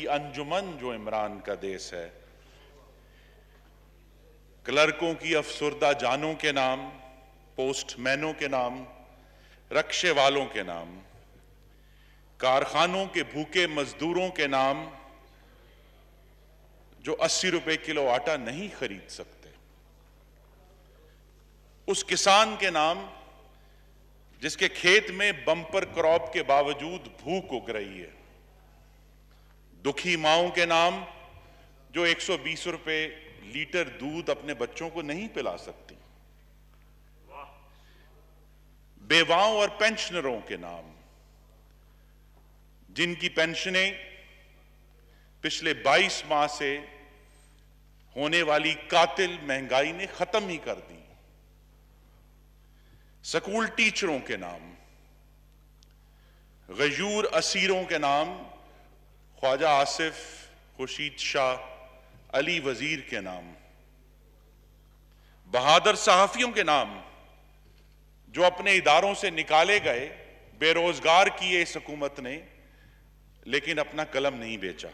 की अंजुमन जो इमरान का देश है, क्लर्कों की अफसुर्दा जानों के नाम, पोस्टमैनों के नाम, रक्षे वालों के नाम, कारखानों के भूखे मजदूरों के नाम जो 80 रुपए किलो आटा नहीं खरीद सकते, उस किसान के नाम जिसके खेत में बम्पर क्रॉप के बावजूद भूख उग रही है, दुखी माओं के नाम जो 120 रुपए लीटर दूध अपने बच्चों को नहीं पिला सकती, बेवाओं और पेंशनरों के नाम जिनकी पेंशनें पिछले 22 माह से होने वाली कातिल महंगाई ने खत्म ही कर दी, स्कूल टीचरों के नाम, गजूर असीरों के नाम, ख्वाजा आसिफ, खुर्शीद शाह, अली वजीर के नाम, बहादुर सहाफियों के नाम जो अपने इदारों से निकाले गए, बेरोजगार किए इस हुकूमत ने, लेकिन अपना कलम नहीं बेचा,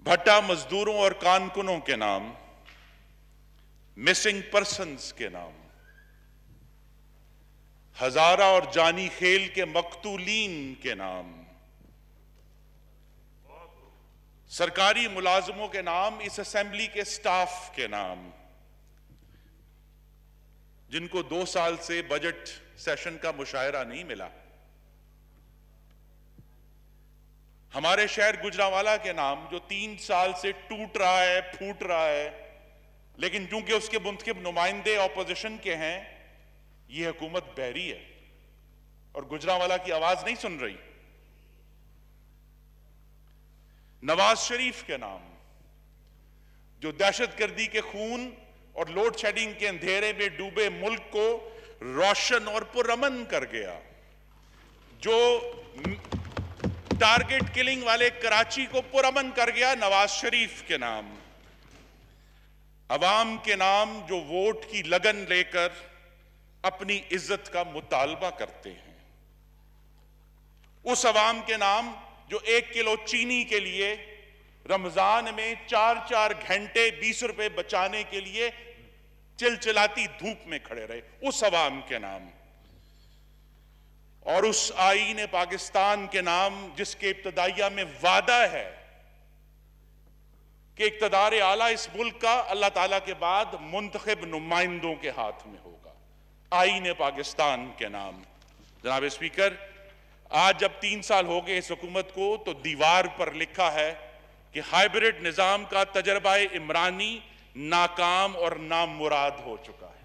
भट्टा मजदूरों और कारकुनों के नाम, मिसिंग पर्सन्स के नाम, हजारा और जानी खेल के मकतूलीन के नाम, सरकारी मुलाजमों के नाम, इस असेंबली के स्टाफ के नाम जिनको 2 साल से बजट सेशन का मुशायरा नहीं मिला, हमारे शहर गुजरांवाला के नाम जो 3 साल से टूट रहा है, फूट रहा है, लेकिन चूंकि उसके मुंतखब नुमाइंदे ऑपोजिशन के हैं, यह हुकूमत बहरी है और गुजरांवाला की आवाज नहीं सुन रही। नवाज शरीफ के नाम जो दहशतगर्दी के खून और लोड शेडिंग के अंधेरे में डूबे मुल्क को रोशन और पुरअमन कर गया, जो टारगेट किलिंग वाले कराची को पुरअमन कर गया, नवाज शरीफ के नाम, अवाम के नाम जो वोट की लगन लेकर अपनी इज्जत का मुतालबा करते हैं, उस अवाम के नाम जो 1 किलो चीनी के लिए रमजान में 4-4 घंटे 20 रुपए बचाने के लिए चिलचिलाती धूप में खड़े रहे, उस अवाम के नाम, और उस आईन पाकिस्तान के नाम जिसके इब्तदाइया में वादा है कि इक़्तिदार आला इस मुल्क का अल्लाह ताला के बाद मुंतखब नुमाइंदों के हाथ में होगा, आईन पाकिस्तान के नाम। जनाब स्पीकर, आज जब 3 साल हो गए इस हुकूमत को, तो दीवार पर लिखा है कि हाइब्रिड निजाम का तजर्बा इमरानी नाकाम और नामुराद हो चुका है,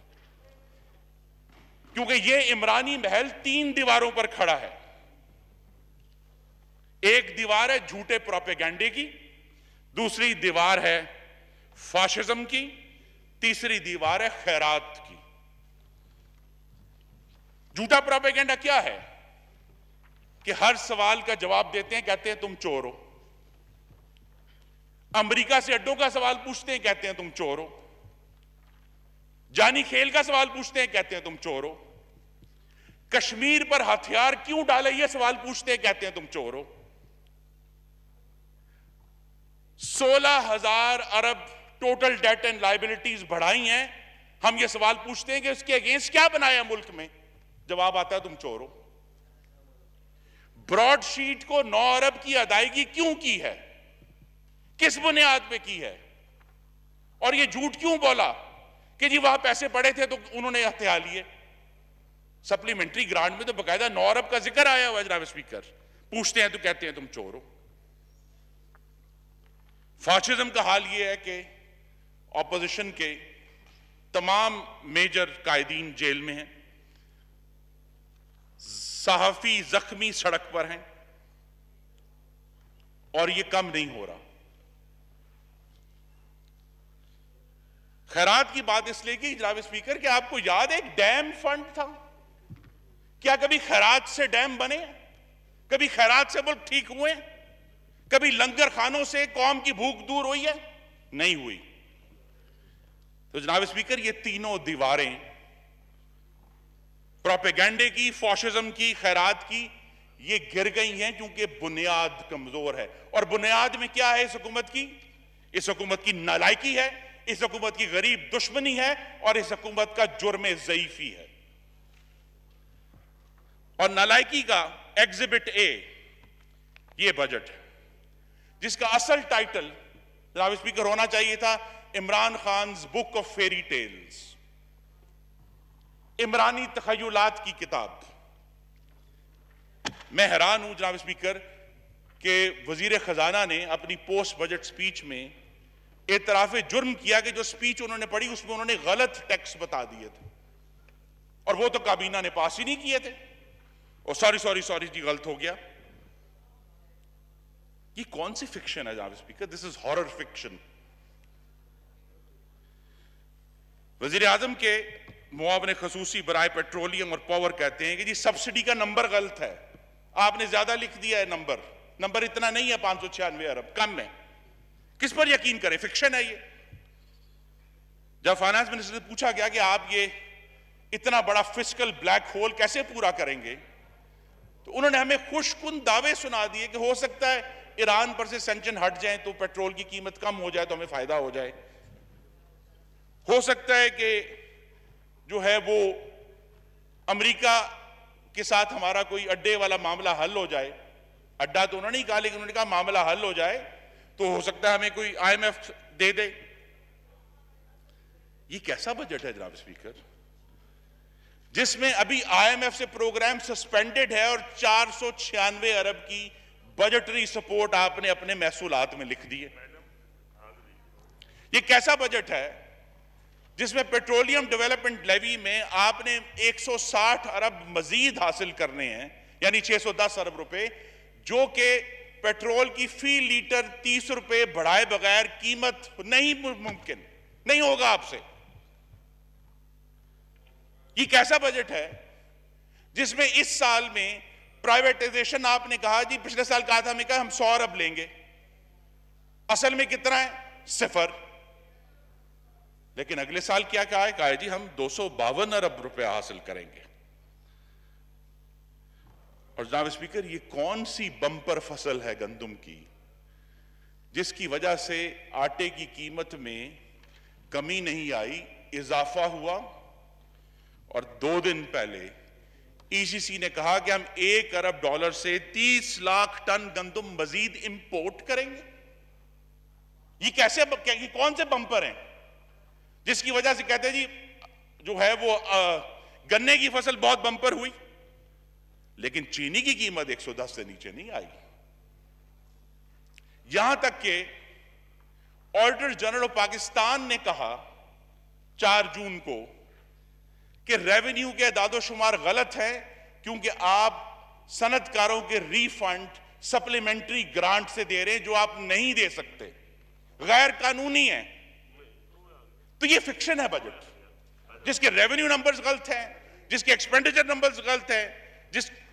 क्योंकि यह इमरानी महल 3 दीवारों पर खड़ा है। एक दीवार है झूठे प्रोपेगेंडे की, दूसरी दीवार है फाशिज्म की, तीसरी दीवार है खैरात की। झूठा प्रोपेगेंडा क्या है कि हर सवाल का जवाब देते हैं, कहते हैं तुम चोर हो, अमेरिका से अड्डों का सवाल पूछते हैं, कहते हैं तुम चोर हो, जानी खेल का सवाल पूछते हैं, कहते हैं तुम चोर हो, कश्मीर पर हथियार क्यों डाले यह सवाल पूछते हैं, कहते हैं तुम चोर हो, 16,000 अरब टोटल डेट एंड लायबिलिटीज बढ़ाई हैं, हम यह सवाल पूछते हैं कि उसके अगेंस्ट क्या बनाया मुल्क में, जवाब आता है तुम चोर हो। ब्रॉडशीट को 9 अरब की अदायगी क्यों की है, किस बुनियाद पे की है, और यह झूठ क्यों बोला कि जी वहां पैसे पड़े थे तो उन्होंने हथियार लिए। सप्लीमेंट्री ग्रांट में तो बकायदा 9 अरब का जिक्र आया हुआ जनाब स्पीकर, पूछते हैं तो कहते हैं तुम चोर हो। फाशिज्म का हाल यह है कि ऑपोजिशन के तमाम मेजर कायदीन जेल में हैं, सहाफी जख्मी सड़क पर हैं, और यह कम नहीं हो रहा। खैरात की बात इसलिए की जनाब स्पीकर कि आपको याद है एक डैम फंड था, क्या कभी खैरात से डैम बने, कभी खैरात से मुल्क ठीक हुए, कभी लंगर खानों से कौम की भूख दूर हुई है, नहीं हुई। तो जनाब स्पीकर, ये तीनों दीवारें प्रोपेगेंडे की, फॉशिज्म की, खैरात की, ये गिर गई हैं क्योंकि बुनियाद कमजोर है। और बुनियाद में क्या है इस हुकूमत की? इस हुकूमत की नालायकी है, इस हुकूमत की गरीब दुश्मनी है, और इस हुकूमत का जुर्म ज़ईफी है। और नालायकी का एग्जिबिट ए ये बजट है, जिसका असल टाइटल जनाब स्पीकर होना चाहिए था Imran Khan book of fairy tales, Imrani Takhayyulat की किताब। मैं हैरान हूं जनाब स्पीकर कि वजीर खजाना ने अपनी पोस्ट बजट स्पीच में एतराफ़े जुर्म किया कि जो स्पीच उन्होंने पढ़ी उसमें उन्होंने गलत टैक्स बता दिए थे, और वो तो काबीना ने पास ही नहीं किए थे। और सॉरी जी, गलत हो गया। ये कौन सी फिक्शन है जनाब speaker? This is horror fiction. वजीर आजम के मुआविन खसूसी बराए पेट्रोलियम और पावर कहते हैं कि जी सब्सिडी का नंबर गलत है, आपने ज्यादा लिख दिया है। नंबर इतना नहीं है, 596 अरब कम है। किस पर यकीन करें? फिक्शन है ये। जब फाइनेंस मिनिस्टर से पूछा गया कि आप ये इतना बड़ा फिस्कल ब्लैक होल कैसे पूरा करेंगे, तो उन्होंने हमें खुशकुन दावे सुना दिए कि हो सकता है ईरान पर से सैंक्शन हट जाए तो पेट्रोल की कीमत कम हो जाए तो हमें फायदा हो जाए। हो सकता है कि जो है वो अमेरिका के साथ हमारा कोई अड्डे वाला मामला हल हो जाए। अड्डा तो उन्होंने नहीं कहा, लेकिन उन्होंने कहा मामला हल हो जाए तो हो सकता है हमें कोई IMF दे दे। ये कैसा बजट है जनाब स्पीकर, जिसमें अभी IMF से प्रोग्राम सस्पेंडेड है और 496 अरब की बजटरी सपोर्ट आपने अपने महसूलात में लिख दी है। ये कैसा बजट है जिसमें पेट्रोलियम डेवलपमेंट लेवी में आपने 160 अरब मजीद हासिल करने हैं, यानी 610 अरब रुपए, जो कि पेट्रोल की फी लीटर 30 रुपए बढ़ाए बगैर कीमत नहीं मुमकिन नहीं होगा आपसे। ये कैसा बजट है जिसमें इस साल में प्राइवेटाइजेशन आपने कहा जी, पिछले साल कहा था हमने कहा हम 100 अरब लेंगे, असल में कितना है? 0। लेकिन अगले साल क्या कहा है? कहा है जी हम 252 अरब रुपए हासिल करेंगे। और जनाब स्पीकर, ये कौन सी बंपर फसल है गंदम की जिसकी वजह से आटे की कीमत में कमी नहीं आई, इजाफा हुआ। और 2 दिन पहले ECC ने कहा कि हम $1 अरब से 30 लाख टन गंदम मजीद इंपोर्ट करेंगे। ये कैसे, ये कौन से बंपर हैं जिसकी वजह से कहते हैं जी जो है वो गन्ने की फसल बहुत बंपर हुई, लेकिन चीनी की कीमत 110 से नीचे नहीं आई। यहां तक कि ऑडिटर जनरल ऑफ पाकिस्तान ने कहा 4 जून को कि रेवेन्यू के एदादोशुमार गलत है क्योंकि आप सनतकारों के रिफंड सप्लीमेंट्री ग्रांट से दे रहे हैं जो आप नहीं दे सकते, गैर कानूनी है। तो ये फिक्शन है बजट, जिसके रेवेन्यू नंबर्स गलत हैं, जिसके एक्सपेंडिचर नंबर्स गलत हैं,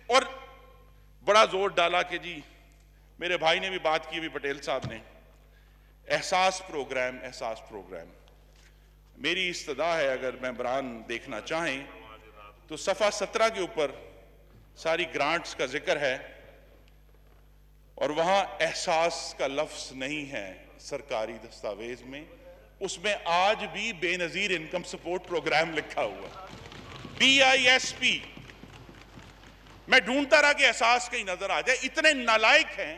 और बड़ा जोर डाला कि जी मेरे भाई ने भी बात की अभी, पटेल साहब ने, एहसास प्रोग्राम। मेरी इस्तदा है अगर मेंबरान देखना चाहें तो सफ़ा 17 के ऊपर सारी ग्रांट्स का जिक्र है और वहां एहसास का लफ्ज नहीं है सरकारी दस्तावेज में। उसमें आज भी बेनजीर इनकम सपोर्ट प्रोग्राम लिखा हुआ है, BISP। मैं ढूंढता रहा कि एहसास कहीं नजर आ जाए। इतने नालायक हैं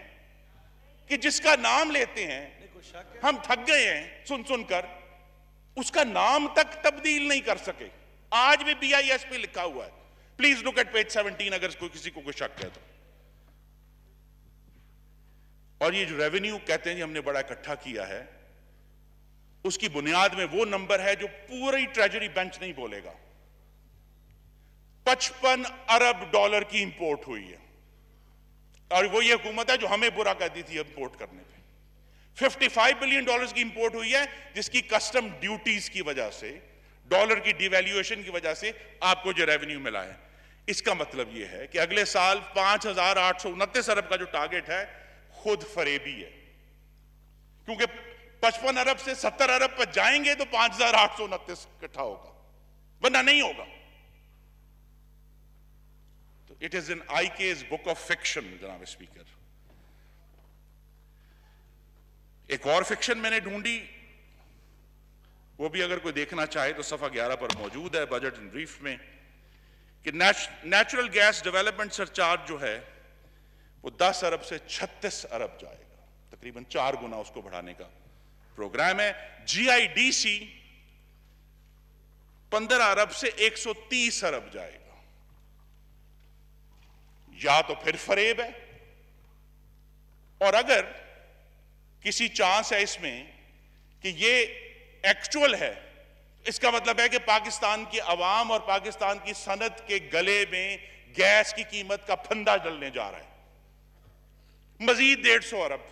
कि जिसका नाम लेते हैं हम थक गए हैं सुन सुनकर, उसका नाम तक तब्दील नहीं कर सके। आज भी BISP लिखा हुआ है। प्लीज लुक एट पेज 17 अगर कोई किसी को कोई शक है तो। और ये जो रेवेन्यू कहते हैं जी हमने बड़ा इकट्ठा किया है, उसकी बुनियाद में वो नंबर है जो पूरी ट्रेजरी बेंच नहीं बोलेगा। 55 अरब डॉलर की इंपोर्ट हुई है, और वो ये हुकूमत है जो हमें बुरा कहती थी इंपोर्ट करने पे। $55 बिलियन की इंपोर्ट हुई है, जिसकी कस्टम ड्यूटीज की वजह से, डॉलर की डिवैल्यूएशन की वजह से आपको जो रेवेन्यू मिला है। इसका मतलब यह है कि अगले साल 5,829 अरब का जो टारगेट है खुद फरेबी है, क्योंकि 55 अरब से 70 अरब पर जाएंगे तो 5,829 इकट्ठा होगा, वरना नहीं होगा। तो it is in IK's book of fiction जनाब स्पीकर। एक और फिक्शन मैंने ढूंढी, वो भी अगर कोई देखना चाहे तो सफा 11 पर मौजूद है बजट इन ब्रीफ में, कि नेचुरल गैस डेवलपमेंट सरचार्ज जो है वो 10 अरब से 36 अरब जाएगा, तकरीबन 4 गुना उसको बढ़ाने का प्रोग्राम है। GIDC 15 अरब से 130 अरब जाएगा। या तो फिर फरेब है, और अगर किसी चांस है इसमें कि ये एक्चुअल है, इसका मतलब है कि पाकिस्तान की अवाम और पाकिस्तान की सनत के गले में गैस की कीमत का फंदा डलने जा रहा है, मजीद 150 अरब।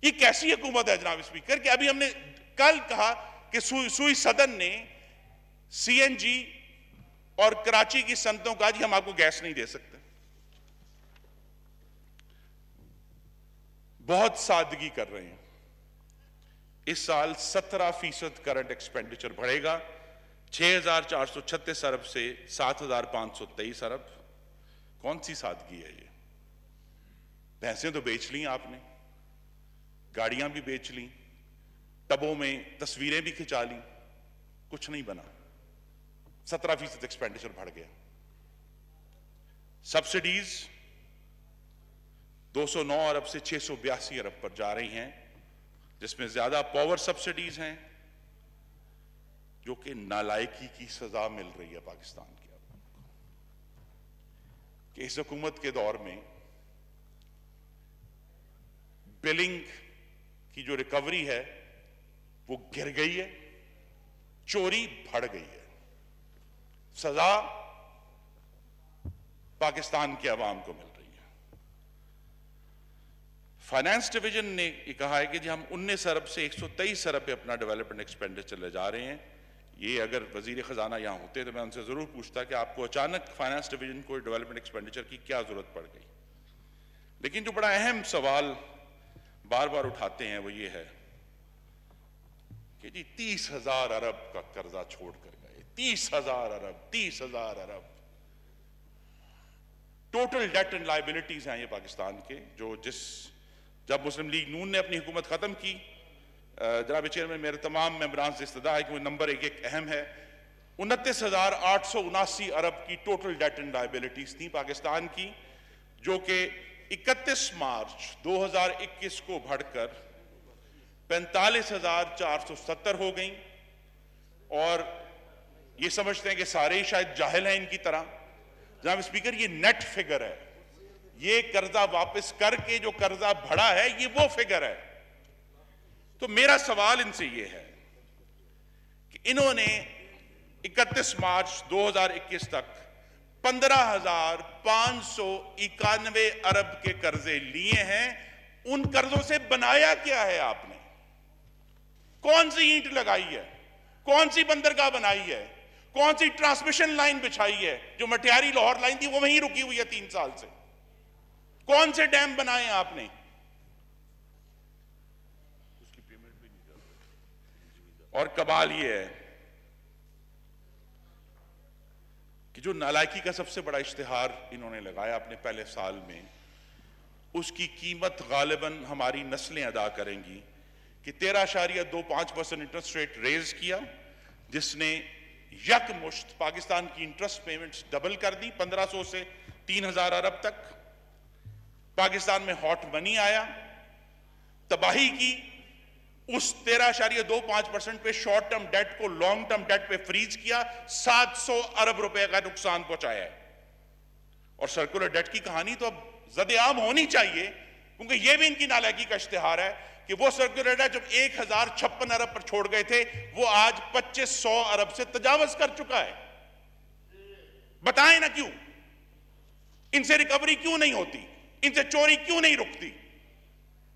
ये कैसी हुकूमत है जनाब स्पीकर कि अभी हमने कल कहा कि सुई सदन ने CNG और कराची की सनतों का हम आपको गैस नहीं दे सकते। बहुत सादगी कर रहे हैं। इस साल 17% करंट एक्सपेंडिचर बढ़ेगा, 6,436 अरब से 7,523 अरब। कौन सी सादगी है ये? भैंसें तो बेच ली आपने, गाड़ियां भी बेच ली, टबों में तस्वीरें भी खिंचा ली, कुछ नहीं बना। 17% एक्सपेंडिचर बढ़ गया। सब्सिडीज 209 अरब से 682 अरब पर जा रही हैं, जिसमें ज्यादा पावर सब्सिडीज हैं, जो कि नालायकी की सजा मिल रही है पाकिस्तान की आवाम को। कि इस हुकूमत के दौर में बिलिंग की जो रिकवरी है वो गिर गई है, चोरी बढ़ गई है, सजा पाकिस्तान के अवाम को मिल रही है। फाइनेंस डिवीजन ने ये कहा है कि जी हम 19 अरब से 123 अरब पे अपना डेवलपमेंट एक्सपेंडिचर ले जा रहे हैं। ये अगर वजीर खजाना यहां होते तो मैं उनसे जरूर पूछता कि आपको अचानक फाइनेंस डिवीजन को डेवलपमेंट एक्सपेंडिचर की क्या जरूरत पड़ गई। लेकिन जो बड़ा अहम सवाल बार बार उठाते हैं वो ये है कि जी 30,000 अरब का कर्जा छोड़कर गए, 30,000 अरब, 30,000 अरब। टोटल डेट एंड लायबिलिटीज हैं ये पाकिस्तान के, जो जब मुस्लिम लीग नून ने अपनी हुकूमत खत्म की, जनाब चेयरमैन मेरे तमाम मेंबरान से इस्तदा है कि वो नंबर एक अहम है। 29,879 अरब की टोटल डेट एंड लायबिलिटीज थी पाकिस्तान की, जो कि 31 मार्च 2021 को बढ़कर 45,470 हो गई। और ये समझते हैं कि सारे ही शायद जाहिल हैं इनकी तरह। जनाब स्पीकर, ये नेट फिगर है, ये कर्जा वापस करके जो कर्जा बढ़ा है ये वो फिगर है। तो मेरा सवाल इनसे ये है कि इन्होंने 31 मार्च 2021 तक 15,591 अरब के कर्जे लिए हैं। उन कर्जों से बनाया क्या है आपने? कौन सी ईंट लगाई है? कौन सी बंदरगाह बनाई है? कौन सी ट्रांसमिशन लाइन बिछाई है? जो मटियारी लाहौर लाइन थी वो वहीं रुकी हुई है 3 साल से। कौन से डैम बनाए आपने? उसकी पेमेंट भी नहीं कर रहे। और कमाल ये है कि जो नालायकी का सबसे बड़ा इश्तिहार इन्होंने लगाया अपने पहले साल में, उसकी कीमत गालिबन हमारी नस्लें अदा करेंगी। कि 13.25% इंटरेस्ट रेट रेज किया, जिसने यकमुश्त पाकिस्तान की इंटरेस्ट पेमेंट्स डबल कर दी, 1,500 से 3,000 अरब तक। पाकिस्तान में हॉट मनी आया, तबाही की। उस 13.25% पे शॉर्ट टर्म डेट को लॉन्ग टर्म डेट पे फ्रीज किया, 700 अरब रुपए का नुकसान पहुंचाया है। और सर्कुलर डेट की कहानी तो अब ज़द-ए-आम होनी चाहिए, क्योंकि यह भी इनकी नालायकी का इश्तिहार है कि वो सर्कुलर डेट जब 1,056 अरब पर छोड़ गए थे, वो आज 2,500 अरब से तजावज कर चुका है। बताएं ना क्यों? इनसे रिकवरी क्यों नहीं होती? इनसे चोरी क्यों नहीं रुकती?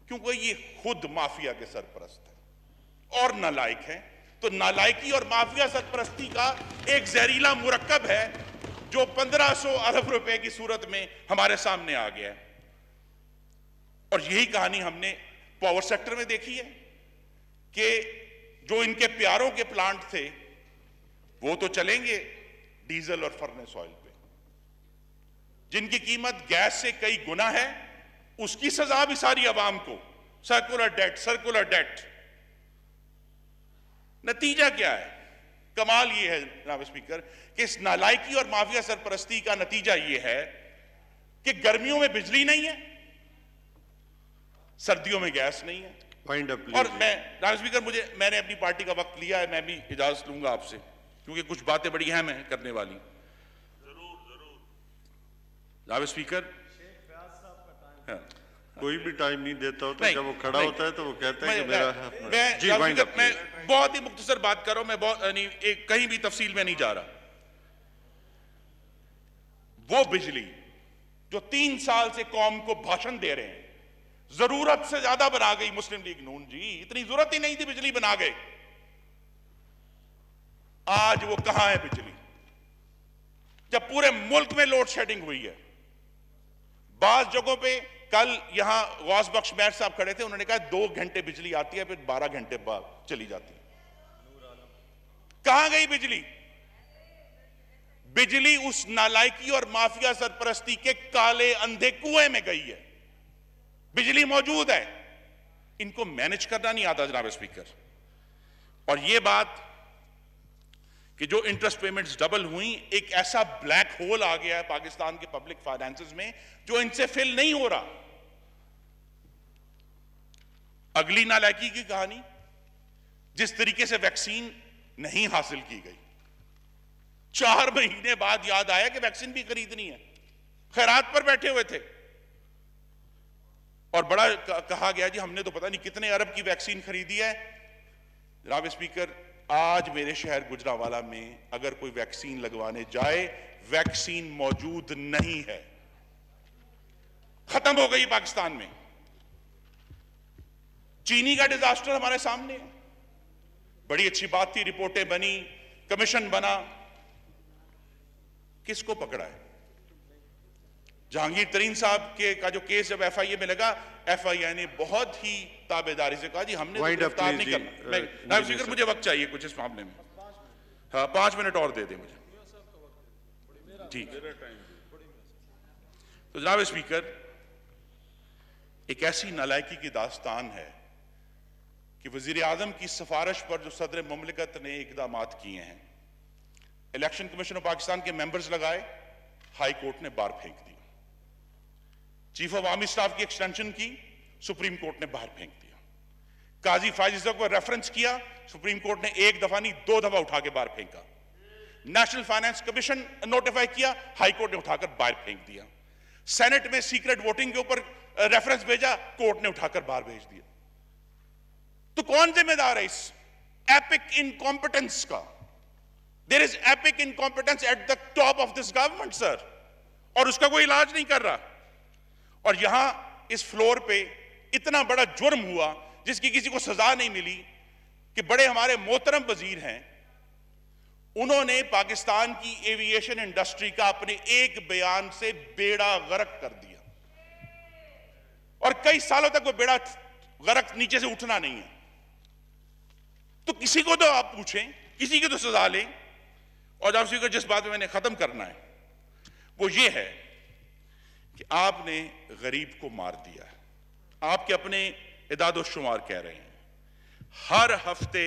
क्योंकि ये खुद माफिया के सरपरस्त है और नालायक है। तो नालायकी और माफिया सरपरस्ती का एक जहरीला मुरक्कब है जो 1,500 अरब रुपए की सूरत में हमारे सामने आ गया है। और यही कहानी हमने पावर सेक्टर में देखी है कि जो इनके प्यारों के प्लांट थे वो तो चलेंगे डीजल और फर्नेस ऑयल पे, जिनकी कीमत गैस से कई गुना है, उसकी सजा भी सारी आवाम को। Circular debt. नतीजा क्या है? कमाल यह है जनाब स्पीकर कि इस नालायकी और माफिया सरपरस्ती का नतीजा यह है कि गर्मियों में बिजली नहीं है, सर्दियों में गैस नहीं है। और मैं जनाब स्पीकर मैंने अपनी पार्टी का वक्त लिया है, मैं भी इजाजत लूंगा आपसे, क्योंकि कुछ बातें बड़ी अहम हैं करने वाली। जनाब स्पीकर, हाँ। कोई भी टाइम नहीं देता होता, जब वो खड़ा होता है तो वो कहता है कि मैं बहुत ही मुख्तसर बात कर रहा हूं, मैं कहीं भी तफसील में नहीं जा रहा। वो बिजली जो 3 साल से कौम को भाषण दे रहे हैं, जरूरत से ज्यादा बना गई मुस्लिम लीग नून जी, इतनी जरूरत ही नहीं थी, बिजली बना गए। आज वो कहां है बिजली, जब पूरे मुल्क में लोड शेडिंग हुई है। बाज जगहों पे कल यहां गौस बख्श मेयर साहब खड़े थे, उन्होंने कहा 2 घंटे बिजली आती है, फिर 12 घंटे बाद चली जाती है। कहां गई बिजली? बिजली उस नालायकी और माफिया सरपरस्ती के काले अंधे कुएं में गई है। बिजली मौजूद है, इनको मैनेज करना नहीं आता जनाब स्पीकर। और यह बात कि जो इंटरेस्ट पेमेंट्स डबल हुई, एक ऐसा ब्लैक होल आ गया है पाकिस्तान के पब्लिक फाइनेंसेस में जो इनसे फिल नहीं हो रहा। अगली नालायकी की कहानी, जिस तरीके से वैक्सीन नहीं हासिल की गई, 4 महीने बाद याद आया कि वैक्सीन भी खरीदनी है, खैरात पर बैठे हुए थे और बड़ा कहा गया जी हमने तो पता नहीं कितने अरब की वैक्सीन खरीदी है। जनाब स्पीकर, आज मेरे शहर गुजरांवाला में अगर कोई वैक्सीन लगवाने जाए, वैक्सीन मौजूद नहीं है, खत्म हो गई पाकिस्तान में। चीनी का डिजास्टर हमारे सामने है, बड़ी अच्छी बात थी, रिपोर्टें बनी, कमीशन बना, किसको पकड़ा है? जहांगीर तरीन साहब का जो केस जब एफआईए में लगा, एफआईए ने बहुत ही ताबेदारी से कहा जी हमने तो गिरफ्तार नहीं करना। नायब स्पीकर, मुझे वक्त चाहिए कुछ इस मामले में। हाँ, 5 मिनट और दे दे मुझे, ठीक। तो जनाब स्पीकर, एक ऐसी नालायकी की दास्तान है कि वजीर आजम की सिफारिश पर जो सदर मुमलिकत ने इकदामात किए हैं, इलेक्शन कमीशन ऑफ पाकिस्तान के मेंबर्स लगाए, हाई कोर्ट ने बाहर फेंक दिया। चीफ ऑफ आर्मी स्टाफ की एक्सटेंशन की, सुप्रीम कोर्ट ने बाहर फेंक दिया। काजी फाजिज़ को रेफरेंस किया, सुप्रीम कोर्ट ने 1 दफा नहीं 2 दफा उठा के बाहर फेंका। नेशनल फाइनेंस कमीशन नोटिफाई किया, हाई कोर्ट ने उठाकर बाहर फेंक दिया। सेनेट में सीक्रेट वोटिंग के ऊपर रेफरेंस भेजा, कोर्ट ने उठाकर बाहर भेज दिया। तो कौन जिम्मेदार है इस एपिक इनकॉम्पिटेंस का? There is epic incompetence at the top of this government sir, और उसका कोई इलाज नहीं कर रहा। और यहां इस फ्लोर पे इतना बड़ा जुर्म हुआ जिसकी किसी को सजा नहीं मिली कि बड़े हमारे मोहतरम वजीर हैं, उन्होंने पाकिस्तान की एविएशन इंडस्ट्री का अपने एक बयान से बेड़ा गर्क कर दिया, और कई सालों तक वो बेड़ा गर्क नीचे से उठना नहीं है। तो किसी को तो आप पूछें, किसी की तो सजा लें। और जनाब स्पीकर, जिस बात में मैंने खत्म करना है वो ये है कि आपने गरीब को मार दिया है। आपके अपने इदाद शुमार कह रहे हैं, हर हफ्ते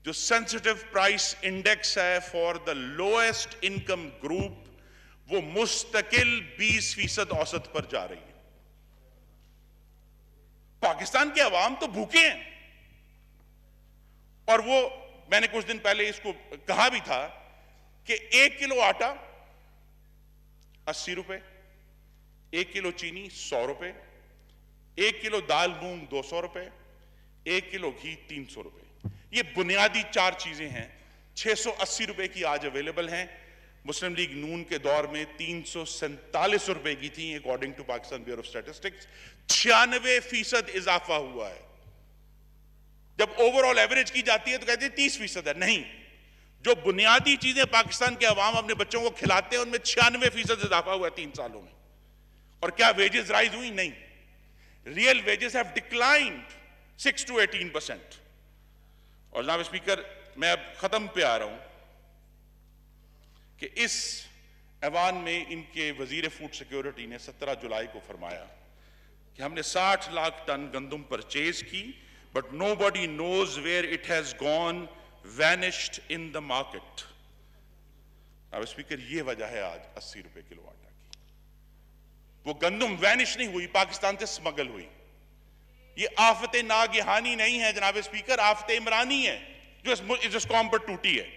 जो सेंसिटिव प्राइस इंडेक्स है for the lowest income group, वो मुस्तकिल 20% औसत पर जा रही है। पाकिस्तान के अवाम तो भूखे हैं। और वो मैंने कुछ दिन पहले इसको कहा भी था कि 1 किलो आटा 80 रुपए, 1 किलो चीनी 100 रुपए, 1 किलो दाल मूंग 200 रुपए, 1 किलो घी 300 रुपए। ये बुनियादी 4 चीजें हैं, 680 रुपए की आज अवेलेबल हैं। मुस्लिम लीग नून के दौर में 347 रुपए की थी, according to Pakistan bureau of statistics. 96% इजाफा हुआ है। जब ओवरऑल एवरेज की जाती है तो कहते हैं 30% है। नहीं, जो बुनियादी चीजें पाकिस्तान के अवाम अपने बच्चों को खिलाते हैं उनमें 96% इजाफा हुआ है 3 सालों में। और क्या वेजेस राइज हुई? नहीं, real wages have declined 6 to 18%। और जनाब स्पीकर, मैं अब खत्म पे आ रहा हूं कि इस ऐवान में इनके वजीर फूड सिक्योरिटी ने 17 जुलाई को फरमाया कि हमने 60 लाख टन गंदम परचेज की, but nobody knows where it has gone, vanished in the market. अब स्पीकर, ये वजह है आज 80 रुपए किलो आटा की। वो गंदम वैनिश नहीं हुई, पाकिस्तान से स्मगल हुई। ये आफत नागहानी नहीं है जनाब स्पीकर, आफत इमरानी है जो इस कौम पर टूटी है।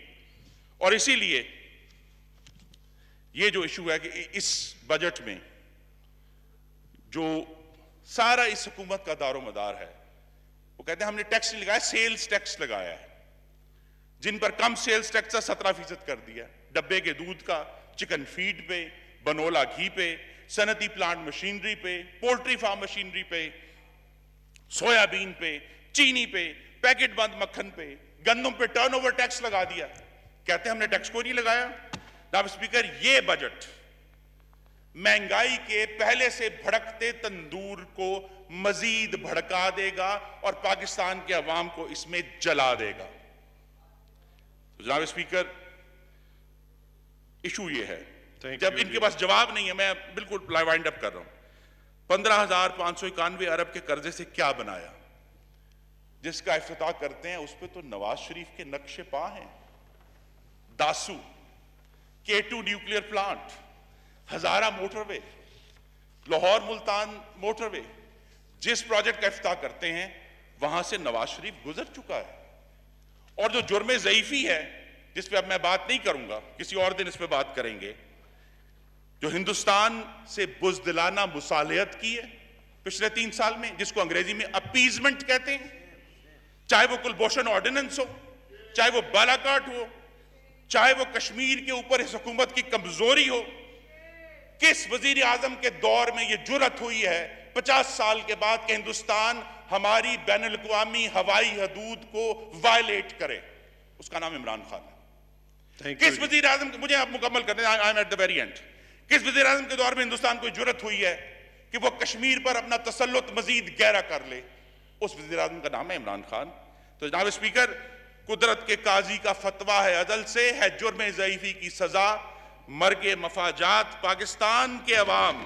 और इसीलिए ये जो इशू है कि इस बजट में जो सारा इस हुकूमत का दारोमदार है, वो कहते हैं हमने टैक्स नहीं लगाया, सेल्स टैक्स लगाया है। जिन पर कम सेल्स टैक्स था 17% कर दिया, डब्बे के दूध का, चिकन फीड पे, बनोला घी पे, सनती प्लांट मशीनरी पे, पोल्ट्री फार्म मशीनरी पे, सोयाबीन पे, चीनी पे, पैकेट बंद मक्खन पे, गंदम पे टर्नओवर टैक्स लगा दिया। कहते हैं हमने टैक्स को नहीं लगाया। जनाब स्पीकर, ये बजट महंगाई के पहले से भड़कते तंदूर को मजीद भड़का देगा और पाकिस्तान के अवाम को इसमें जला देगा। तो जनाब स्पीकर, इशू ये है, जब इनके पास जवाब नहीं है, मैं बिल्कुल वाइंड अप कर रहा हूं, 15,591 अरब के कर्जे से क्या बनाया, जिसका इफ्तिताह करते हैं उस पर तो नवाज शरीफ के नक्शे पा हैं। दासू, K2 न्यूक्लियर प्लांट, हजारा मोटरवे, लाहौर मुल्तान मोटरवे, जिस प्रोजेक्ट का इफ्तिताह करते हैं वहां से नवाज शरीफ गुजर चुका है। और जो जुर्मे ज़ईफी है, जिस पे अब मैं बात नहीं करूंगा, किसी और दिन इस पे बात करेंगे, जो हिंदुस्तान से बुज़दिलाना मुसालहत की है पिछले 3 साल में, जिसको अंग्रेजी में अपीजमेंट कहते हैं, चाहे वो कुलभूषण ऑर्डिनेंस हो, चाहे वो बालाकाट हो, चाहे वो कश्मीर के ऊपर इस हुकूमत की कमजोरी हो। किस वजीर आजम के दौर में यह जुर्रत हुई है 50 साल के बाद कि हिंदुस्तान हमारी बैनुल अक़वामी हवाई हदूद को वायलेट करे? उसका नाम इमरान खान है। किस वजीर आजम, मुझे आप मुकम्मल करने, I am at the very and, किस वजीर आजम के दौर में हिंदुस्तान को जुर्रत हुई है कि वो कश्मीर पर अपना तसल्लुत मजीद गहरा कर ले? उस वजीर आजम का नाम है इमरान खान। तो जनाब स्पीकर, कुदरत के काजी का फतवा है अदल से, है जुर्म ज़ईफी की सजा, मर्गे मफाजात पाकिस्तान के अवाम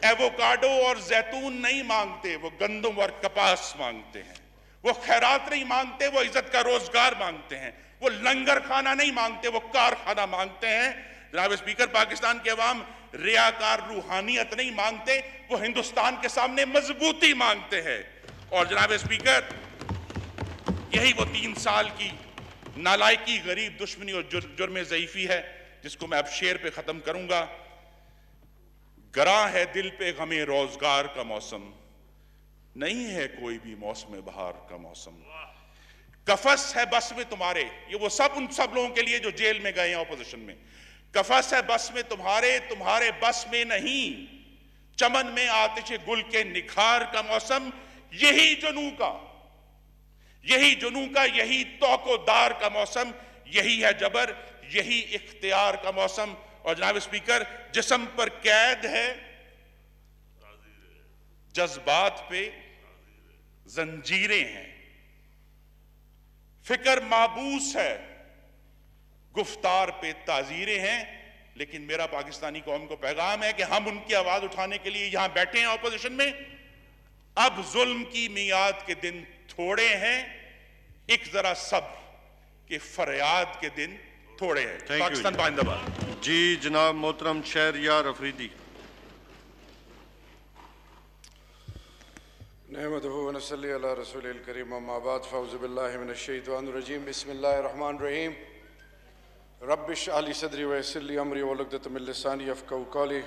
एवोकाडो और जैतून नहीं मांगते, वो गंदम और कपास मांगते हैं। वो खैरात नहीं मांगते, वो इज्जत का रोजगार मांगते हैं। वो लंगर खाना नहीं मांगते, वो कारखाना मांगते हैं। जनाब स्पीकर, पाकिस्तान के अवाम रियाकार रूहानियत नहीं मांगते, वो हिंदुस्तान के सामने मजबूती मांगते हैं। और जनाब स्पीकर, यही वो 3 साल की नालायकी, गरीब दुश्मनी और जुर्म ज़ईफी है, जिसको मैं अब शेर पे खत्म करूंगा। गरा है दिल पे गमे रोजगार का मौसम, नहीं है कोई भी मौसम बहार का मौसम। कफस है बस में तुम्हारे, ये वो सब उन सब लोगों के लिए जो जेल में गए हैं ऑपोजिशन में। कफस है बस में तुम्हारे, तुम्हारे बस में नहीं। चमन में आतिश गुल के निखार का मौसम, यही जुनू का, यही जुनू का, यही तौकोदार का मौसम, यही है जबर, यही इख्तियार का मौसम। और जनाब स्पीकर, जिस्म पर कैद है, जज्बात पे जंजीरें हैं, फिक्र माबूस है, गुफ्तार पे ताजीरें हैं। लेकिन मेरा पाकिस्तानी कौम को पैगाम है कि हम उनकी आवाज उठाने के लिए यहां बैठे हैं ऑपोजिशन में। अब जुल्म की मियाद के दिन थोड़े हैं, एक जरा सब्र के फरियाद के दिन थोड़े हैं। पाकिस्तान जिंदाबाद। जी जनाब मोहतरम शहरयार अफरीदी। नहमदुहु व नसल्ली अला रसूलिल करीम, अम्मा बाद, फ़अऊज़ु बिल्लाहि मिनश शैतानिर रजीम, बिस्मिल्लाहिर रहमानिर रहीम। रब्बिश अली सदरी व यस्सिर ली अमरी वलुक़्दतम मिन लिसानी यफ़क़हू क़ौली।